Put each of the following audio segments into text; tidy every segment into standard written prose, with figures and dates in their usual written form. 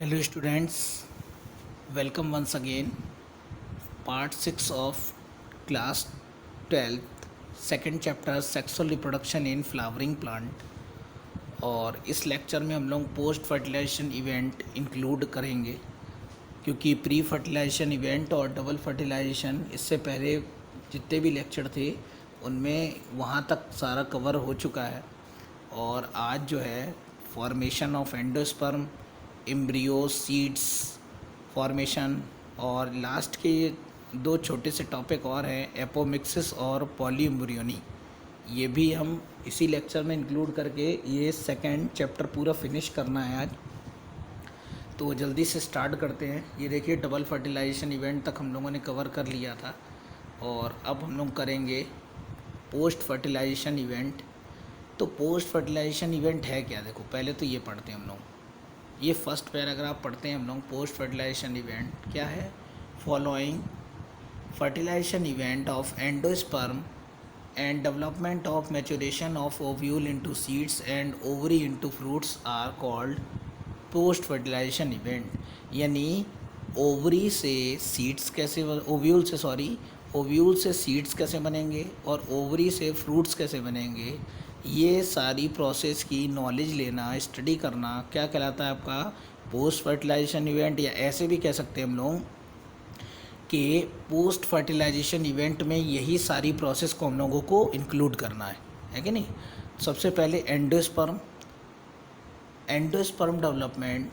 Hello students, welcome once again. Part 6 of class 12th, second chapter sexual reproduction in flowering plant. और इस lecture में हम लोग post fertilization event include करेंगे क्योंकि प्री फर्टिलाइजेशन इवेंट और डबल फर्टिलाइजेशन इससे पहले जितने भी लेक्चर थे उनमें वहाँ तक सारा कवर हो चुका है। और आज जो है formation of endosperm, embryo, seeds formation और लास्ट के दो छोटे से टॉपिक और हैं, एपोमिक्सिस और पॉलीएम्ब्रियोनी। ये भी हम इसी लेक्चर में इंक्लूड करके ये सेकंड चैप्टर पूरा फिनिश करना है आज। तो जल्दी से स्टार्ट करते हैं। ये देखिए डबल फर्टिलाइजेशन इवेंट तक हम लोगों ने कवर कर लिया था और अब हम लोग करेंगे पोस्ट फर्टिलाइजेशन इवेंट। तो पोस्ट फर्टिलाइजेशन इवेंट है क्या, देखो पहले तो ये पढ़ते हैं हम लोग। ये फर्स्ट पैराग्राफ पढ़ते हैं हम लोग। पोस्ट फर्टिलाइजेशन इवेंट क्या है? Following fertilization event of endosperm and development of maturation of ovule into seeds and ovary into fruits are called post fertilization event। यानी ओवरी से सीड्स कैसे ओव्यूल से सीड्स कैसे बनेंगे और ओवरी से फ्रूट्स कैसे बनेंगे, ये सारी प्रोसेस की नॉलेज लेना, स्टडी करना क्या कहलाता है आपका पोस्ट फर्टिलाइजेशन इवेंट। या ऐसे भी कह सकते हैं हम लोग कि पोस्ट फर्टिलाइजेशन इवेंट में यही सारी प्रोसेस को हम लोगों को इंक्लूड करना है कि नहीं। सबसे पहले endosperm development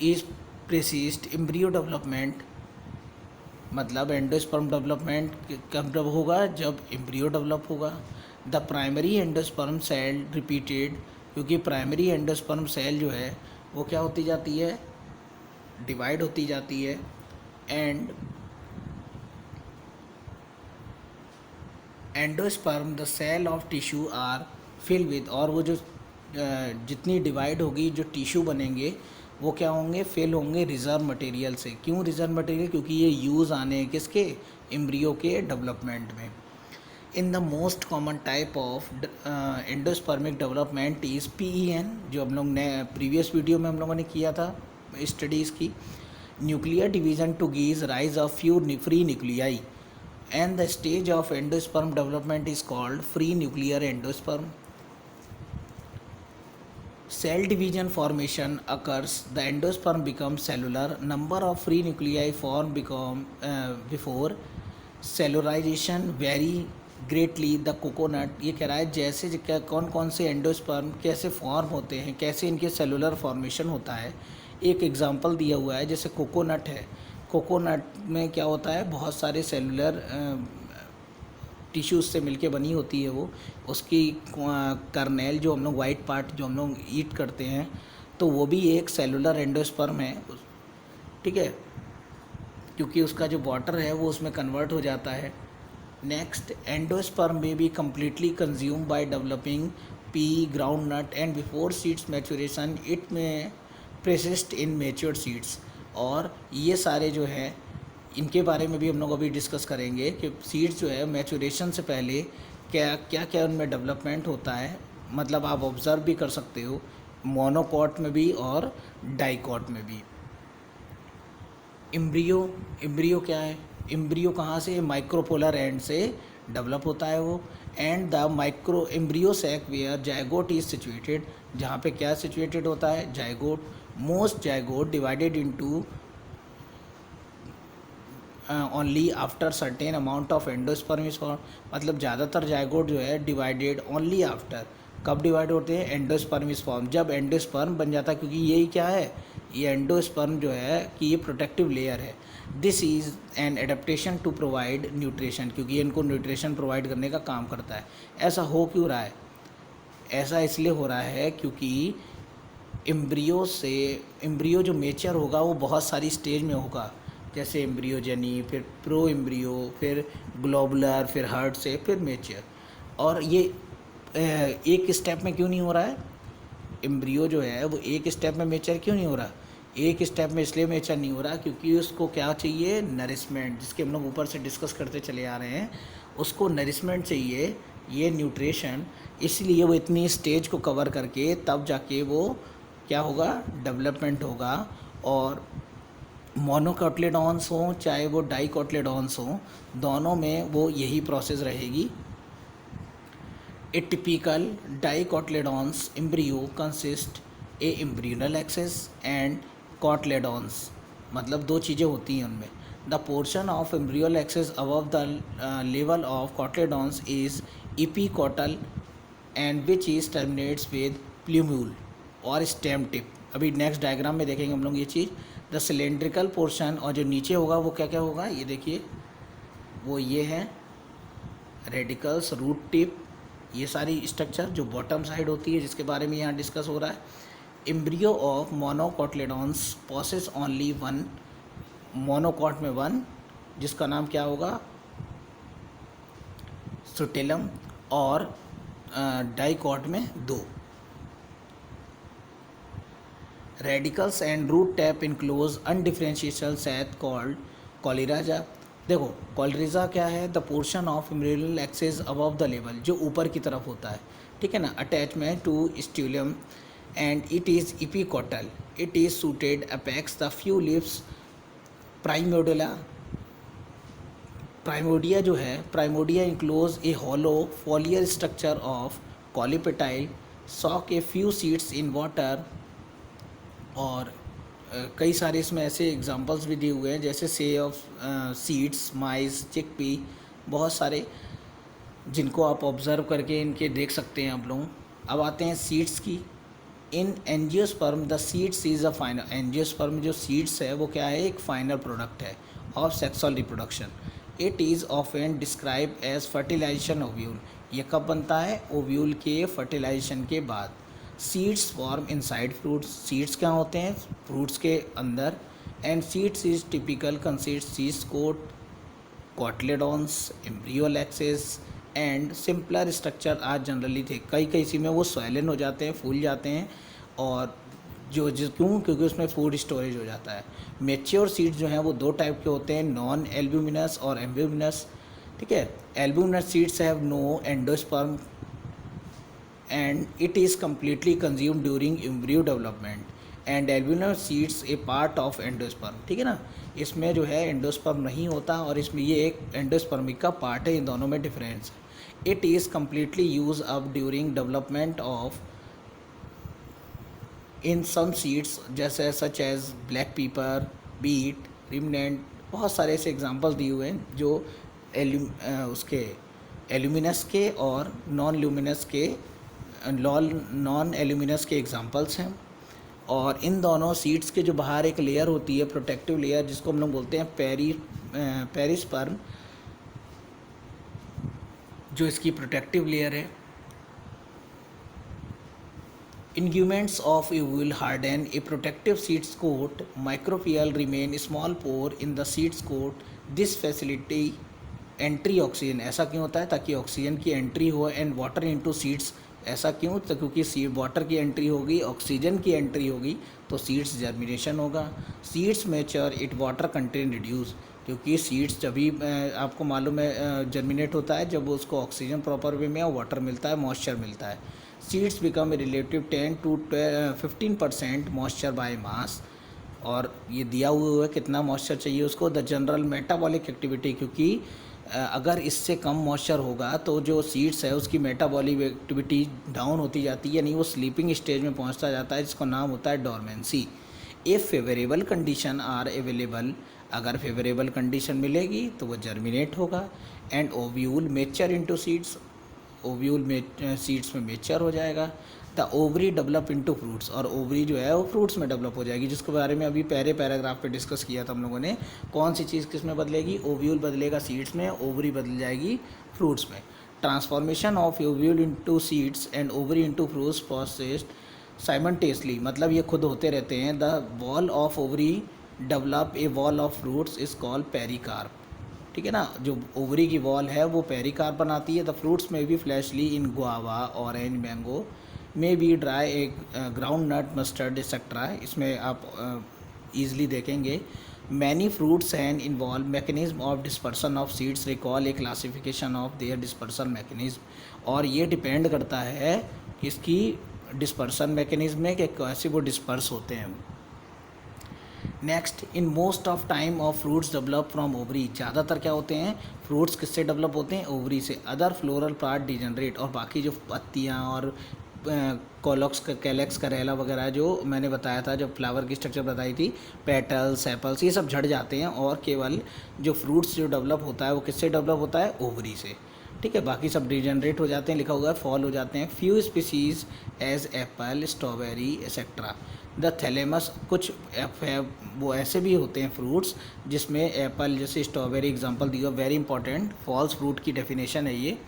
is precedes embryo development. मतलब एंडोस्पर्म डेवलपमेंट कब होगा? जब एम्ब्रियो डेवलप होगा। The primary endosperm cell repeated, क्योंकि प्राइमरी एंडोस्पर्म सेल जो है वो क्या होती जाती है? डिवाइड होती जाती है। And endosperm the cell of tissue are fill with, और वो जो जितनी डिवाइड होगी जो टिश्यू बनेंगे वो क्या होंगे? फिल होंगे रिजर्व मटेरियल से। क्यों रिजर्व मटेरियल? क्योंकि ये यूज़ आने हैं किसके? एम्ब्रियो के डेवलपमेंट में। In the most common type of endospermic development is PEN, जो हम लोग ने प्रीवियस वीडियो में हम लोगों ने किया था स्टडीज़ की। Nuclear division to give rise of few free nuclei and the stage of endosperm development is called free nuclear endosperm. Cell division formation occurs, the endosperm becomes cellular, number of free nuclei form before cellularization vary greatly. The coconut, ये कह रहा है जैसे कौन कौन से endosperm कैसे form होते हैं, कैसे इनके सेलुलर फॉर्मेशन होता है। एक एग्जांपल दिया हुआ है, जैसे कोकोनट है। कोकोनट में क्या होता है? बहुत सारे सेलुलर टिश्यूज से मिलके बनी होती है वो। उसकी कर्नेल जो हम लोग वाइट पार्ट जो हम लोग ईट करते हैं, तो वो भी एक सेलुलर एंडोस्पर्म है, ठीक है, क्योंकि उसका जो वाटर है वो उसमें कन्वर्ट हो जाता है। नेक्स्ट, एंडोस्पर्म में be completely consume by developing pea groundnut and before seeds maturation it में प्रेसिस्ट इन मैच्योर्ड सीड्स। और ये सारे जो है इनके बारे में भी हम लोग अभी डिस्कस करेंगे कि सीड्स जो है मैचुरेशन से पहले क्या क्या क्या उनमें डेवलपमेंट होता है। मतलब आप ऑब्ज़र्व भी कर सकते हो मोनोकॉट में भी और डाइकॉट में भी। एम्ब्रियो क्या है? एम्ब्रियो कहाँ से? माइक्रोपोलर एंड से डेवलप होता है वो। And the micro embryo sac where zygote is situated, जहाँ पे क्या सिचुएटेड होता है? Zygote. Most zygote divided into only after certain amount of endosperm is form. मतलब ज़्यादातर जायगोट जो है डिवाइडेड ओनली आफ्टर, कब डिवाइड होते हैं? एंडोस्पर्म इज फॉर्म, जब एंडोस्पर्म बन जाता है। क्योंकि यही क्या है? ये एंडोस्पर्म जो है कि ये प्रोटेक्टिव लेयर है। This is an adaptation to provide nutrition, क्योंकि ये इनको न्यूट्रिशन प्रोवाइड करने का काम करता है। ऐसा हो क्यों रहा है? ऐसा इसलिए हो रहा है क्योंकि एम्ब्रियो जो मेच्योर होगा वो बहुत सारी स्टेज में होगा, जैसे एम्ब्रियोजेनी, फिर प्रो एम्ब्रियो, फिर ग्लोबुलर, फिर हर्ट से, फिर मेच्योर। और ये एक स्टेप में क्यों नहीं हो रहा है? एम्ब्रियो जो है वो एक स्टेप में मेच्योर क्यों नहीं हो रहा? एक स्टेप में इसलिए मेच्योर नहीं हो रहा क्योंकि उसको क्या चाहिए? नरिशमेंट, जिसके हम लोग ऊपर से डिस्कस करते चले आ रहे हैं। उसको नरिशमेंट चाहिए, ये न्यूट्रिशन, इसलिए वो इतनी स्टेज को कवर करके तब जाके वो क्या होगा, डेवलपमेंट होगा। और मोनोकोटलेडॉन्स हों चाहे वो डाइकोटलेडॉन्स हों, दोनों में वो यही प्रोसेस रहेगी। A typical dicotyledons embryo consist a embryonal axis and cotyledons, मतलब दो चीज़ें होती हैं उनमें। The portion of embryonal axis above the level of cotyledons is epicotyl and which is terminates with plumule और स्टेम टिप। अभी next diagram में देखेंगे हम लोग ये चीज़। द सिलेंड्रिकल पोर्शन, और जो नीचे होगा वो क्या क्या होगा, ये देखिए, वो ये है रेडिकल्स, रूट टिप, ये सारी स्ट्रक्चर जो बॉटम साइड होती है जिसके बारे में यहाँ डिस्कस हो रहा है। Embryo of monocotyledons possess only one, monocot में वन, जिसका नाम क्या होगा, सुटेलम, और डाइकॉट में दो। Radicles and root tap enclose undifferentiated set called coleorhiza. देखो कॉलरेजा क्या है, the portion of embryonal axis above the level, जो ऊपर की तरफ होता है, ठीक है ना, attachment to scutellum and it is epicotyl, it is suited apex the few leaves primordia. Primordia जो है, primordia enclose a hollow foliar structure of coleoptile, soak a few seeds in water. और कई सारे इसमें ऐसे एग्जांपल्स भी दिए हुए हैं जैसे से ऑफ सीड्स, माइस, चिकपी, बहुत सारे जिनको आप ऑब्ज़र्व करके इनके देख सकते हैं आप लोग। अब आते हैं सीड्स की। In angiosperm the seeds is a final, angiosperm जो सीड्स है वो क्या है, एक फाइनल प्रोडक्ट है of sexual reproduction. It is often describe as fertilisation ovule, ये कब बनता है, ओव्यूल के फर्टिलाइजेशन के बाद। Seeds form inside fruits, seeds क्या होते हैं, फ्रूट्स के अंदर। And seeds is typical consist seeds coat, cotyledons, embryonal axis and simpler structure आज जनरली थे। कई कई सी में वो स्वैलन हो जाते हैं, फूल जाते हैं, और जो क्यों, क्योंकि उसमें फूड स्टोरेज हो जाता है। मेच्योर सीड्स जो हैं वो दो टाइप के होते हैं, नॉन एल्ब्यूमिनस और एम्ब्यूमिनस, ठीक है। Albuminous seeds have no endosperm and it is completely consumed during embryo development and albuminous seeds a part of endosperm, ठीक है ना। इसमें जो है एंडोस्पर्म नहीं होता और इसमें ये एक एंडोस्पर्मिक का पार्ट है, इन दोनों में difference. It is completely use up during development of in some seeds जैसे such as black pepper, beet, remnant, बहुत सारे ऐसे एग्जांपल्स दिए हुए हैं जो उसके एल्यूमिनस के और नॉन ल्यूमिनस के, नॉन एल्यूमिनस के एग्जांपल्स हैं। और इन दोनों सीड्स के जो बाहर एक लेयर होती है, प्रोटेक्टिव लेयर, जिसको हम लोग बोलते हैं पेरिस्पर्म, जो इसकी प्रोटेक्टिव लेयर है। Integuments of ovule harden a protective seeds coat, micropyle remain small pore in the seeds coat, this facility entry oxygen. ऐसा क्यों होता है, ताकि ऑक्सीजन की एंट्री हो, एंड वाटर इनटू सीड्स। ऐसा क्यों, तो क्योंकि सीड वाटर की एंट्री होगी, ऑक्सीजन की एंट्री होगी, तो सीड्स जर्मिनेशन होगा। Seeds mature it water content reduce, क्योंकि सीड्स जब भी आपको मालूम है जर्मिनेट होता है जब उसको ऑक्सीजन प्रॉपर वे में और वाटर मिलता है, मॉइस्चर मिलता है। Seeds become a relative 10 to 15% moisture by mass, और ये दिया हुआ है कितना मॉइस्चर चाहिए उसको। द जनरल मेटाबॉलिक एक्टिविटी, क्योंकि अगर इससे कम मॉइस्चर होगा तो जो सीड्स है उसकी मेटाबॉलिक एक्टिविटी डाउन होती जाती है, यानी वो स्लीपिंग स्टेज में पहुंचता जाता है, जिसका नाम होता है dormancy. If favourable condition are available, अगर फेवरेबल कंडीशन मिलेगी तो वो जर्मिनेट होगा। And ovule mature into seeds, ovule में सीड्स में मेच्योर हो जाएगा। The ovary develop into fruits, और ओवरी जो है वो फ्रूट्स में डेवलप हो जाएगी, जिसके बारे में अभी पहले पैराग्राफ पे डिस्कस किया था हम लोगों ने। कौन सी चीज़ किस में बदलेगी, ओव्यूल बदलेगा सीड्स में, ओवरी बदल जाएगी फ्रूट्स में। Transformation of ovule into seeds and ovary into fruits processed simultaneously, मतलब ये खुद होते रहते हैं। The wall of ovary develop a wall of fruits is called pericarp, ठीक है ना। जो ओवरी की वॉल है वो पेरिकार्प बनाती है। द फ्रूट्स में भी fleshy in guava, orange, mango, may be dry eg, groundnut, mustard etcetera. इसमें आप ईजिली देखेंगे। Many fruits and involve mechanism of dispersion of seeds, recall a classification of their dispersal mechanism. और ये depend करता है किसकी, dispersion mechanism है कि कैसे वो डिस्पर्स होते हैं। Next, in most of time of fruits develop from ovary, ज़्यादातर क्या होते हैं फ्रूट्स किससे डेवलप होते हैं, ओवरी से। अदर फ्लोरल पार्ट डिजनरेट, और बाकी जो पत्तियाँ और कोलॉक्स कैलेक्स करेला वगैरह जो मैंने बताया था, जब फ्लावर की स्ट्रक्चर बताई थी, पेटल्स एपल्स ये सब झड़ जाते हैं, और केवल जो फ्रूट्स जो डेवलप होता है वो किससे डेवलप होता है, ओवरी से। ठीक है, बाकी सब डिजनरेट हो जाते हैं, लिखा हुआ है फॉल हो जाते हैं। Few species as apple, strawberry etcetera. The thalamus, कुछ वो ऐसे भी होते हैं फ्रूट्स जिसमें एप्पल जैसे स्ट्रॉबेरी एग्जांपल दिया, वेरी इंपॉर्टेंट फॉल्स फ्रूट की डेफिनेशन है ये,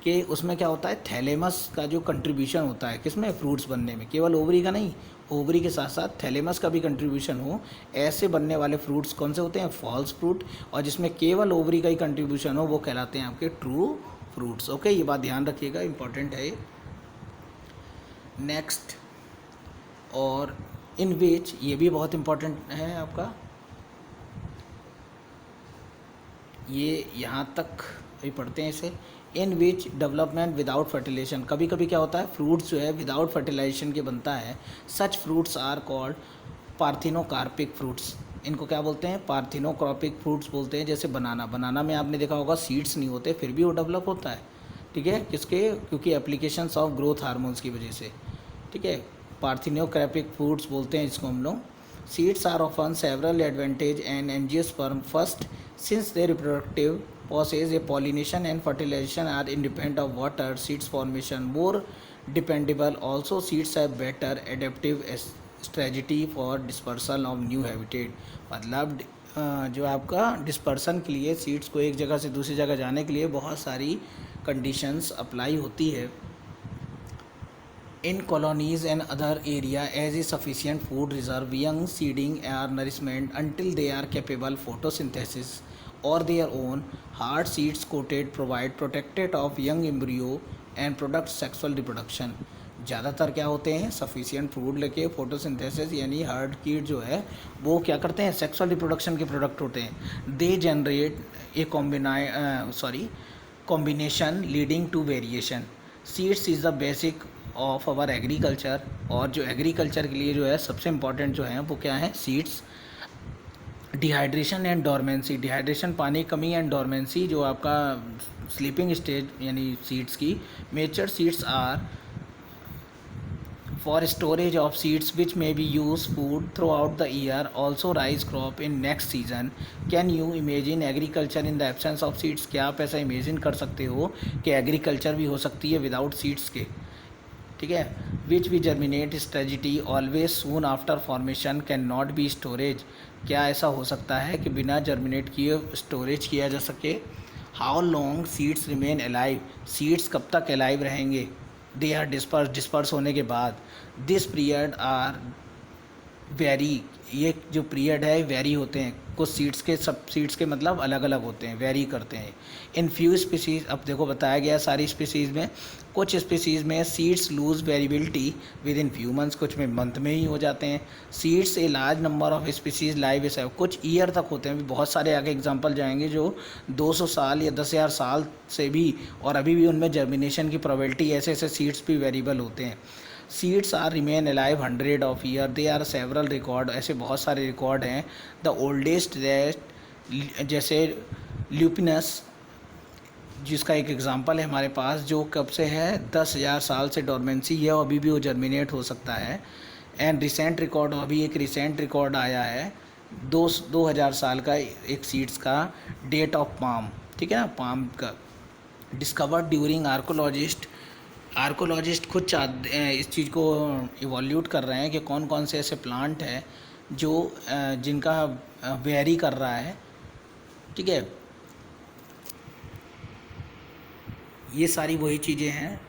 कि उसमें क्या होता है थैलेमस का जो कंट्रीब्यूशन होता है किसमें, फ्रूट्स बनने में, केवल ओवरी का नहीं, ओवरी के साथ साथ थैलेमस का भी कंट्रीब्यूशन हो, ऐसे बनने वाले फ्रूट्स कौन से होते हैं, फॉल्स फ्रूट। और जिसमें केवल ओवरी का ही कंट्रीब्यूशन हो वो कहलाते हैं आपके ट्रू फ्रूट्स। ओके, ये बात ध्यान रखिएगा, इंपॉर्टेंट है ये। नेक्स्ट, और इन विच, ये भी बहुत इंपॉर्टेंट है आपका, ये यहाँ तक अभी पढ़ते हैं इसे। इन विच डेवलपमेंट विदाउट फर्टिलाइजेशन, कभी कभी क्या होता है फ्रूट्स जो है विदाउट फर्टिलाइजेशन के बनता है, such fruits are called parthenocarpic fruits. इनको क्या बोलते हैं, पार्थिनोकार्पिक फ्रूट्स बोलते हैं। जैसे बनाना, बनाना में आपने देखा होगा सीड्स नहीं होते फिर भी वो डेवलप होता है। ठीक है, किसके, क्योंकि एप्लीकेशंस ऑफ ग्रोथ हार्मोन्स की वजह से। ठीक है, पार्थिनोकार्पिक फ्रूट्स बोलते हैं इसको हम लोग। Seeds are offer several advantage and angiosperm first since their reproductive process, a pollination and fertilization are independent of water, seeds formation more dependable. Also, seeds have better adaptive strategy for dispersal of new habitat. मतलब जो आपका dispersion के लिए seeds को एक जगह से दूसरी जगह जाने के लिए बहुत सारी कंडीशंस अप्लाई होती है। In colonies and other area as is sufficient food reserve, young seeding or nourishment until they are capable photosynthesis or their own. Hard seeds coated provide protected of young embryo and product sexual reproduction. ज़्यादातर क्या होते हैं sufficient food लेके photosynthesis यानी hard कीट जो है वो क्या करते हैं सेक्सुअल रिप्रोडक्शन के प्रोडक्ट होते हैं। They generate a combination leading to variation. Seeds is the basic of our agriculture, और जो एग्रीकल्चर के लिए जो है सबसे इम्पॉर्टेंट जो है वो क्या है seeds. Dehydration and dormancy, dehydration पानी कमी एंड डोरमेंसी जो आपका स्लीपिंग स्टेज यानी सीड्स की। Mature seeds are for storage of seeds which may be used food throughout the year, also rise crop in next season. Can you imagine agriculture in the absence of seeds? क्या आप ऐसा imagine कर सकते हो कि agriculture भी हो सकती है विदाउट सीड्स के। ठीक है, which we germinate strategy always soon after formation can not be storage. क्या ऐसा हो सकता है कि बिना जर्मिनेट किए स्टोरेज किया जा सके। How long seeds remain alive, seeds कब तक अलाइव रहेंगे, दे आर डिस्पर्स होने के बाद। दिस पीरियड आर वेरी, ये जो पीरियड है वेरी होते हैं, कुछ सीड्स के सब सीड्स के मतलब अलग अलग होते हैं, वेरी करते हैं। इन फ्यू स्पीसीज़, अब देखो बताया गया सारी स्पीसीज़ में, कुछ स्पीसीज़ में seeds lose variability within few months, कुछ में मंथ में ही हो जाते हैं। Seeds a large number of species live is, कुछ ईयर तक होते हैं, बहुत सारे आगे एग्जांपल जाएंगे जो 200 साल या 10,000 साल से भी, और अभी भी उनमें जर्मिनेशन की प्रोबेबिलिटी ऐसे ऐसे सीड्स भी वेरिएबल होते हैं। Seeds are remain alive 100 of year, they are several record, ऐसे बहुत सारे रिकॉर्ड हैं। द ओल्डेस्ट दैट जैसे ल्यूपिनस जिसका एक एग्जांपल है हमारे पास, जो कब से है 10,000 साल से डोरमेंसी है और अभी भी वो जर्मिनेट हो सकता है। एंड रिसेंट रिकॉर्ड, अभी एक रिसेंट रिकॉर्ड आया है 2000 साल का एक सीड्स का, डेट ऑफ पाम, ठीक है ना, पाम का डिस्कवर्ड ड्यूरिंग आर्कोलॉजिस्ट खुद इस चीज़ को इवोल्यूट कर रहे हैं कि कौन कौन से ऐसे प्लांट हैं जो जिनका वेरी कर रहा है। ठीक है, ये सारी वही चीज़ें हैं,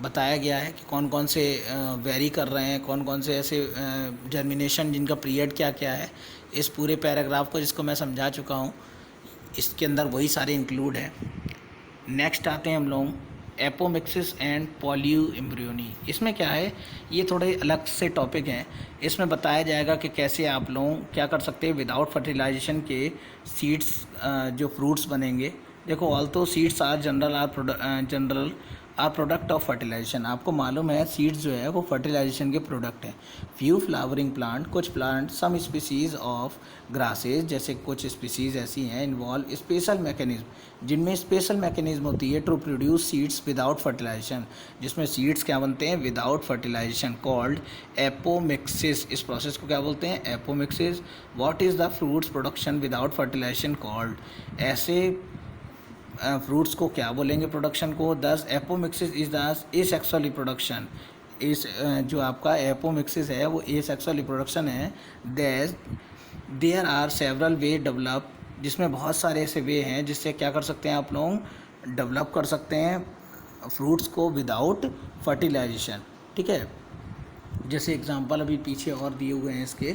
बताया गया है कि कौन कौन से वेरी कर रहे हैं, कौन कौन से ऐसे जर्मिनेशन जिनका पीरियड क्या क्या है। इस पूरे पैराग्राफ को जिसको मैं समझा चुका हूँ इसके अंदर वही सारे इंक्लूड हैं। नेक्स्ट आते हैं हम लोग एपोमिक्सिस एंड पॉल्यू एम्ब्रियोनी। इसमें क्या है, ये थोड़े अलग से टॉपिक हैं। इसमें बताया जाएगा कि कैसे आप लोग क्या कर सकते हैं विदाउट फर्टिलाइजेशन के सीड्स जो फ्रूट्स बनेंगे। देखो although seeds are general are product of fertilisation. आपको मालूम है सीड्स जो है वो फर्टिलाइजेशन के प्रोडक्ट हैं। फ्यू फ्लावरिंग प्लांट, कुछ plant, some species of grasses, जैसे कुछ स्पीसीज ऐसी हैं इन्वॉल्व स्पेशल मैकेनिज्म, जिनमें स्पेशल मैकेनिज्म होती है to produce seeds without fertilization, जिसमें सीड्स क्या बनते हैं विदाउट फर्टिलाइजेशन, कॉल्ड एपोमिक्सिस। इस प्रोसेस को क्या बोलते हैं apomixis. What is the fruits production without fertilization called. ऐसे फ्रूट्स को क्या बोलेंगे प्रोडक्शन को। Thus apomixis is the asexual reproduction. इस जो आपका एपोमिक्सिस है वो एसेक्सुअल रिप्रोडक्शन है। There are several way develop, जिसमें बहुत सारे ऐसे वे हैं जिससे क्या कर सकते हैं आप लोग डेवलप कर सकते हैं फ्रूट्स को विदाउट फर्टिलाइजेशन। ठीक है, जैसे एग्जांपल अभी पीछे और दिए हुए हैं इसके।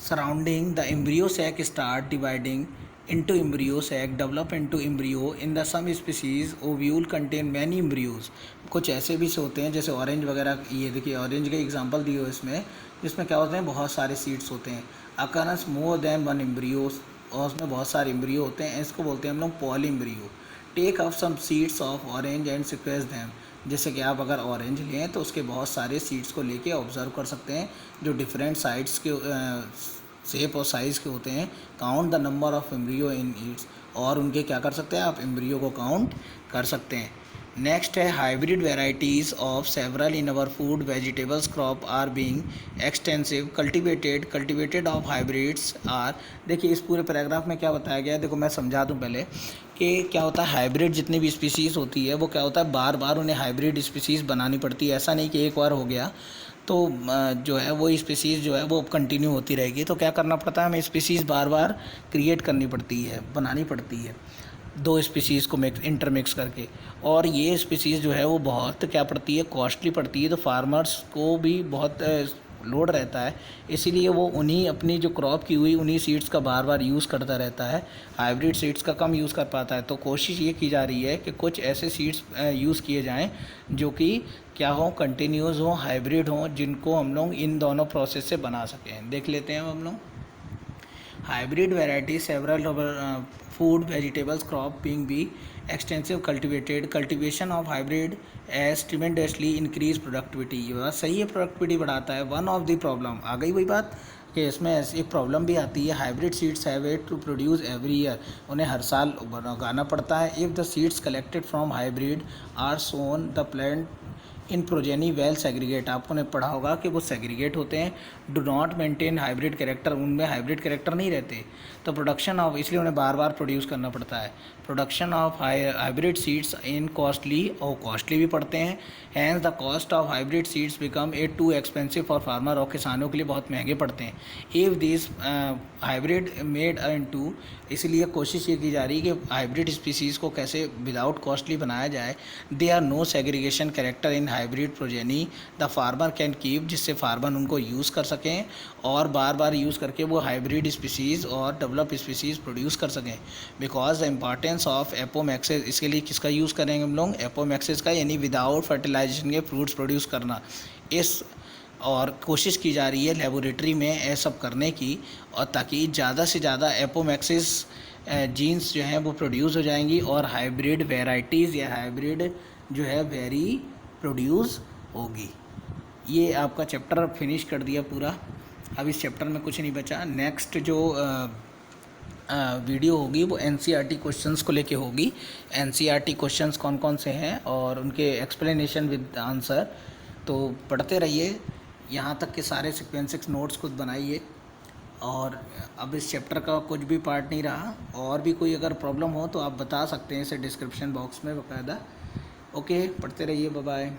Surrounding the embryo sac start dividing into embryo sac, develop into embryo in the some species ovule contain many embryos। कुछ ऐसे भी होते हैं जैसे ऑरेंज वगैरह, ये देखिए ऑरेंज के एग्जांपल दिए हो इसमें, जिसमें क्या होते हैं बहुत सारे सीड्स होते हैं। अकरस मोर देन वन एम्ब्रियोस, और उसमें बहुत सारे एम्ब्रियो होते हैं, इसको बोलते हैं हम लोग poly embryo. Take up some seeds of orange and sequence them, जैसे कि आप अगर ऑरेंज लें तो उसके बहुत सारे सीड्स को लेके ऑब्जर्व कर सकते हैं जो डिफरेंट साइड्स के शेप और साइज़ के होते हैं। Count the number of embryo in Yeats, और उनके क्या कर सकते हैं आप एम्ब्रियो को काउंट कर सकते हैं। नेक्स्ट है hybrid varieties of several in our food vegetables crop are being extensive cultivated of hybrids are. देखिए इस पूरे पैराग्राफ में क्या बताया गया है, देखो मैं समझा दूं पहले कि क्या होता है। हाइब्रिड जितनी भी स्पीसीज़ होती है वो क्या होता है बार बार उन्हें हाइब्रिड स्पीसीज़ बनानी पड़ती है। ऐसा नहीं कि एक बार हो गया तो जो है वो स्पीसीज़ जो है वो कंटिन्यू होती रहेगी। तो क्या करना पड़ता है, हमें स्पीसीज़ बार बार क्रिएट करनी पड़ती है, बनानी पड़ती है दो स्पीसीज़ को इंटरमिक्स करके। और ये स्पीसीज़ जो है वो बहुत क्या पड़ती है कॉस्टली पड़ती है, तो फार्मर्स को भी बहुत लोड रहता है, इसीलिए वो उन्हीं अपनी जो क्रॉप की हुई उन्हीं सीड्स का बार बार यूज़ करता रहता है, हाइब्रिड सीड्स का कम यूज़ कर पाता है। तो कोशिश ये की जा रही है कि कुछ ऐसे सीड्स यूज़ किए जाएं जो कि क्या हो कंटिन्यूस हो, हाइब्रिड हो, जिनको हम लोग इन दोनों प्रोसेस से बना सकें। देख लेते हैं हम लोग। Hybrid variety several food vegetables crop being be extensive cultivation of hybrid as tremendously increase productivity। ये बात सही है, प्रोडक्टिविटी बढ़ाता है। वन ऑफ द प्रॉब्लम आ गई वही बात कि इसमें ऐसी एक प्रॉब्लम भी आती है। Hybrid seeds have it to produce every year, उन्हें हर साल उगाना पड़ता है। If the seeds collected from hybrid are sown the plant in progeny well segregate, आपको ने पढ़ा होगा कि वो सेग्रीगेट होते हैं, do not maintain hybrid character, उनमें हाइब्रिड कैरेक्टर नहीं रहते। तो प्रोडक्शन ऑफ, इसलिए उन्हें बार बार प्रोड्यूस करना पड़ता है। Production of hybrid seeds in costly, और कॉस्टली भी पड़ते हैं। Hence the cost of hybrid seeds become it too expensive for farmer, और किसानों के लिए बहुत महंगे पड़ते हैं। If this hybrid made into, इसलिए कोशिश ये की जा रही है कि हाइब्रिड स्पीसीज़ को कैसे विदाउट कॉस्टली बनाया जाए। They are no segregation character in hybrid progeny the farmer can keep, जिससे फार्मर उनको यूज़ कर सकें और बार बार यूज़ करके वो हाइब्रिड स्पीसीज़ और डेवलप स्पीसीज़ प्रोड्यूस कर सकें। Because the importance of apomixis, इसके लिए किसका यूज़ करेंगे हम लोग एपोमैक्सिस का, यानी विदाउट फर्टिलाइजेशन के फ्रूट्स प्रोड्यूस करना। इस और कोशिश की जा रही है लेबोरेटरी में ये सब करने की, और ताकि ज़्यादा से ज़्यादा एपोमैक्सिस जीन्स जो हैं वो प्रोड्यूस हो जाएंगी और हाइब्रिड वेराइटीज़ या हाइब्रिड जो है वेरी प्रोड्यूस होगी। ये आपका चैप्टर फिनिश कर दिया पूरा। अब इस चैप्टर में कुछ नहीं बचा। नेक्स्ट जो वीडियो होगी वो एनसीईआरटी क्वेश्चंस को लेके होगी। एनसीईआरटी क्वेश्चंस कौन कौन से हैं और उनके एक्सप्लेनेशन विद आंसर, तो पढ़ते रहिए। यहाँ तक के सारे सीक्वेंसिक्स नोट्स खुद बनाइए। और अब इस चैप्टर का कुछ भी पार्ट नहीं रहा, और भी कोई अगर प्रॉब्लम हो तो आप बता सकते हैं इसे डिस्क्रिप्शन बॉक्स में बाकायदा। ओके, पढ़ते रहिए, बाय बाय।